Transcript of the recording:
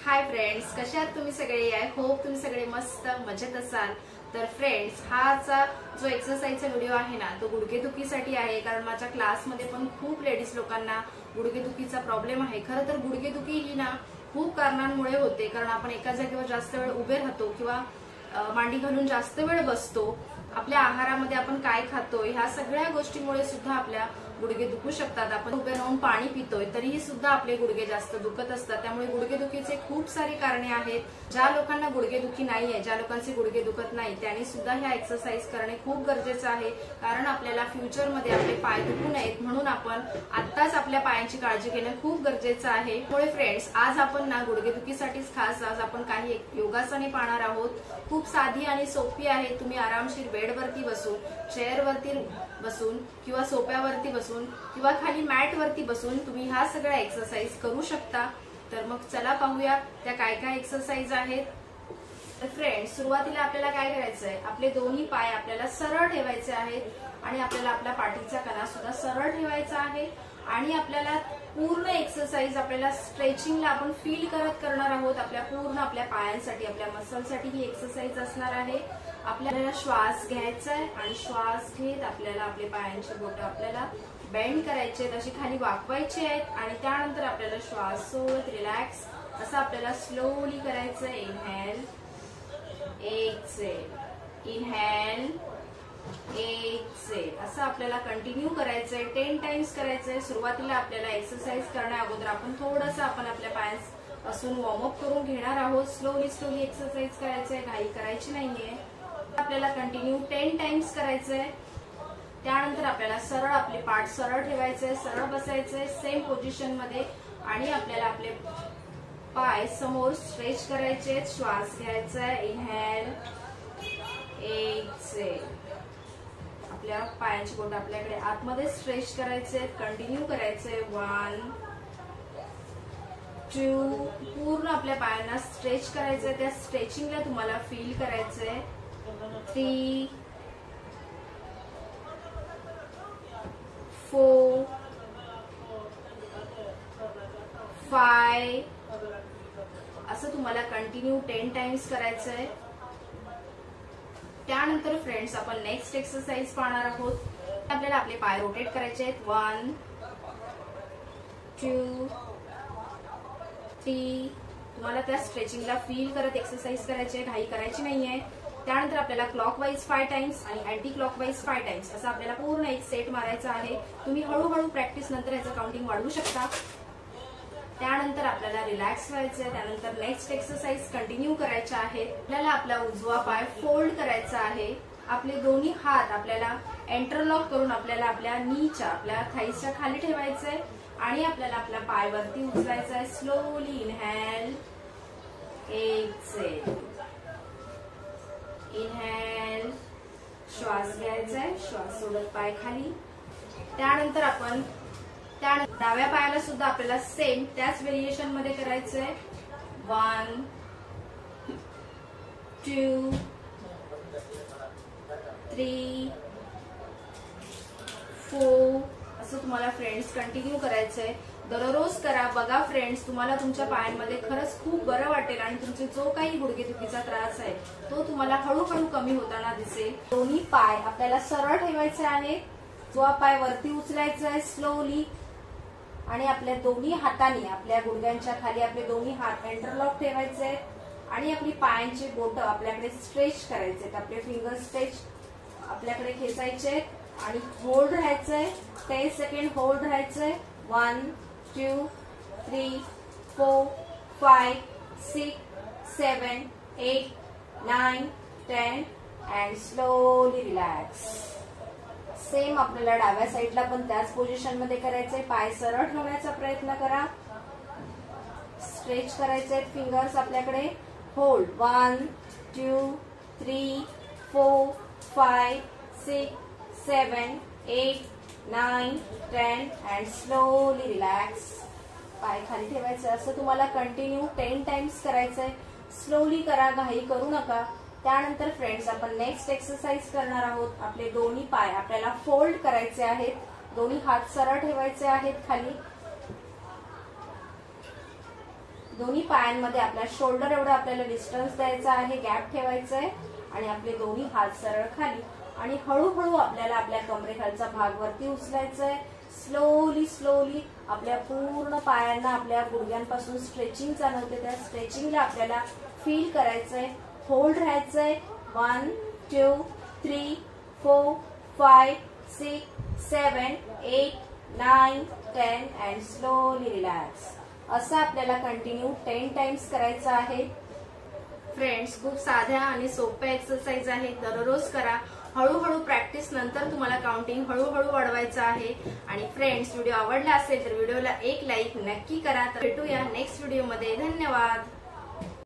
Hi friends, कशा आहात तुम्ही सगळे? आय होप तुम्ही सगळे मस्त मजेत असाल। तर फ्रेंड्स, हाचा जो एक्सरसाइजचा व्हिडिओ आहे ना, तो गुडघेदुखीसाठी आहे। कारण माझ्या क्लासमध्ये पण खूप लेडीज लोकांना गुडघेदुखीचा प्रॉब्लेम आहे। खरं तर गुडघेदुखी ही ना खूप कारणांमुळे होते। कारण आपण एका जागेवर जास्त वेळ उभे राहतो किंवा मांडी घालून जास्त वेळ बसतो। आपल्या आहारामध्ये आपण काय खातोय ह्या सगळ्या गोष्टींमुळे सुद्धा आपल्या गुडघे दुखू शकतात। आपण उभे राहून पाणी पितोय तरीही सुद्धा आपले गुडघे जास्त दुखत असतात। त्यामुळे गुडघेदुखीचे खूप सारी कारणे आहेत। ज्या लोकांना गुडघेदुखी नाहीये, ज्या लोकांचे गुडघे दुखत नाही, त्यांनी सुद्धा ह्या एक्सरसाइज करणे खूप गरजेचं आहे। कारण आपल्याला फ्युचरमध्ये आपले पाय दुखू नयेत म्हणून आपण आत्ताच आपल्या पायांची काळजी घेणं खूप गरजेचं आहे। त्यामुळे फ्रेंड्स, आज आपण ना गुडघेदुखीसाठीच खास आज आपण काही योगासने पाहणार आहोत। खूप साधी आणि सोपी आहे। तुम्ही आरामशीर बेडवरती बसून, चेअरवरती बसून किंवा सोफ्यावरती बसून किंवा खाली मॅट वरती बसून तुम्ही ह्या सगळ्या एक्सरसाइज करू शकता। तर मग चला पाहूया त्या काय काय एक्सरसाइज आहेत। तर फ्रेंड्स, सुरुवातीला आपल्याला काय करायचंय, आपले दोन्ही पाय आपल्याला सरळ ठेवायचे आहेत आणि आपल्याला आपला पाठीचा कणा सुद्धा सरळ ठेवायचा आहे। आणि आपल्याला पूर्ण एक्सरसाइज आपल्याला स्ट्रेचिंगला आपण फील करत करणार आहोत। आपल्या पूर्ण आपल्या पायांसाठी, आपल्या मसलसाठी ही एक्सरसाइज असणार आहे। आपल्याला श्वास घ्यायचा आहे आणि श्वास घेत आपल्याला आपले पायांचे बोट आपल्याला बेंड करायचे आहेत, अशी खाली वाकवायचे आहेत। आणि त्यानंतर आपल्याला श्वास सोडत रिलॅक्स असं आपल्याला स्लोली करायचं आहे। इनहेल, एक्सहेल, इनहेल, एक्सहेल असं आपल्याला कंटिन्यू करायचंय। 10 टाइम्स करायचंय। सुरुवातीला आपल्याला एक्सरसाइज करण्या अगोदर आपण थोडंसं आपल्या पायापासून वॉर्मअप करून घेणार आहोत। स्लोली स्लोली एक्सरसाइज करायचंय, घाई करायची नाहीये। आपल्याला कंटिन्यू 10 टाइम्स करायचंय। त्यानंतर आपल्याला सरळ आपले पाठ सरळ ठेवायचे, सरळ बसायचे सेम पोझिशन मध्ये आणि आपल्याला आपले पाय समोर स्ट्रेच करायचे। श्वास घ्यायचा आहे, इनहेल, एक्सहेल, आपल्या पायांची बोट आपल्याकडे आतमध्ये स्ट्रेच करायचे, कंटिन्यू करायचे। 1 2 पूर्ण आपल्या पायांना स्ट्रेच करायचंय, त्या स्ट्रेचिंगला तुम्हाला फील करायचंय। 3 4 5 असं तुम्हाला कंटिन्यू 10 टाइम्स करायचंय। त्यानंतर फ्रेंड्स, आपण नेक्स्ट एक्सरसाइज पाहणार आहोत। आपल्याला आपले पाय रोटेट करायचे आहेत। 1 2 3 तुम्हाला त्या स्ट्रेचिंगला फील करत एक्सरसाइज करायची आहे, घाई करायची नाहीये। त्यानंतर आपल्याला क्लॉकवाईज 5 टाइम्स आणि अँटी क्लॉकवाईज 5 टाइम्स असं आपल्याला पूर्ण एक सेट मारायचा आहे। तुम्ही हळूहळू प्रॅक्टिस नंतर याचं काउंटिंग वाढवू शकता। त्यानंतर आपल्याला रिलॅक्स व्हायचंय। त्यानंतर नेक्स्ट एक्सरसाइज कंटिन्यू करायच्या आहेत। आपल्याला आपला उजवा पाय फोल्ड करायचा आहे। आपले दोन्ही हात आपल्याला एंटरलॉक करून आपल्याला आपल्या नीच्या, आपल्या थाईच्या खाली ठेवायचंय आणि आपल्याला आपला पाय वरती उचलायचा आहे। स्लोली इनहेल, एक्सहेल, इनहेल, श्वास घ्यायचा आहे, श्वास सोडत पाय खाली। त्यानंतर आपण डाव्या पायाला सुद्धा आपल्याला सेम त्याच व्हेरिएशन मध्ये करायचंय। 1 2 3 4 असं तुम्हाला फ्रेंड्स कंटिन्यू करायचंय। दररोज करा, बघा फ्रेंड्स, तुम्हाला तुमच्या पायांमध्ये खरंच खूप बरं वाटेल आणि तुमचे जो काही गुडघेदुखीचा त्रास आहे तो तुम्हाला हळूहळू कमी होताना दिसेल। दोन्ही पाय आपल्याला सरळ ठेवायचे आहे, उजवा पाय वरती उचलायचा आहे स्लोली आणि आपल्या दोन्ही हातांनी आपल्या गुडघ्यांच्या खाली आपले दोन्ही हात एंटरलॉक ठेवायचे आणि आपली पायांची बोट आपल्याकडे स्ट्रेच करायचे। आपले फिंगर स्ट्रेच आपल्याकडे खेचायचे आणि होल्ड राहायचंय। 10 सेकंड होल्ड राहायचंय। 1 2 3 4 5 6 7 8 9 10 अँड स्लोली रिलॅक्स। सेम आपल्याला डाव्या साईडला पण त्याच पोझिशन मध्ये करायचंय। पाय सरळ ठेवण्याचा प्रयत्न करा, स्ट्रेच करायचे फिंगर्स आपल्याकडे। Hold 1 2 3 4 5 6 7 8 9 10 and slowly relax. पाय खाली ठेवायचे। असं तुम्हाला कंटिन्यू 10 टाइम्स करायचंय। स्लोली करा, घाई करू नका। त्यानंतर फ्रेंड्स, आपण नेक्स्ट एक्सरसाइज करणार आहोत। आपले दोन्ही पाय आपल्याला फोल्ड करायचे आहेत, दोन्ही हात सरळ ठेवायचे आहेत खाली। दोन्ही पायांमध्ये आपल्या शोल्डर एवढं आपल्याला डिस्टन्स द्यायचा आहे, गॅप ठेवायचा आहे आणि आपले दोन्ही हात सरळ खाली आणि हळूहळू आपल्याला आपल्या कमरेखालचा भाग वरती उचलायचा आहे. स्लोली स्लोली आपल्या पूर्ण पायांना आपल्या गुडघ्यांपासून स्ट्रेचिंग जाणवते, त्या स्ट्रेचिंगला आपल्याला फील करायचंय. होल्ड राहायचंय. 1 2 3 4 5 6 7 8 9 10 अँड स्लोली रिलॅक्स. असं आपल्याला कंटिन्यू 10 टाइम्स करायचं आहे. फ्रेंड्स, खूप साध्या आणि सोप्या एक्सरसाइज आहेत, दररोज करा. हळूहळू प्रॅक्टिस नंतर तुम्हाला काउंटिंग हळूहळू वाढवायचं आहे. आणि फ्रेंड्स, व्हिडिओ आवडला असेल तर व्हिडिओला एक लाईक नक्की करा. तर भेटूया नेक्स्ट व्हिडिओमध्ये. धन्यवाद.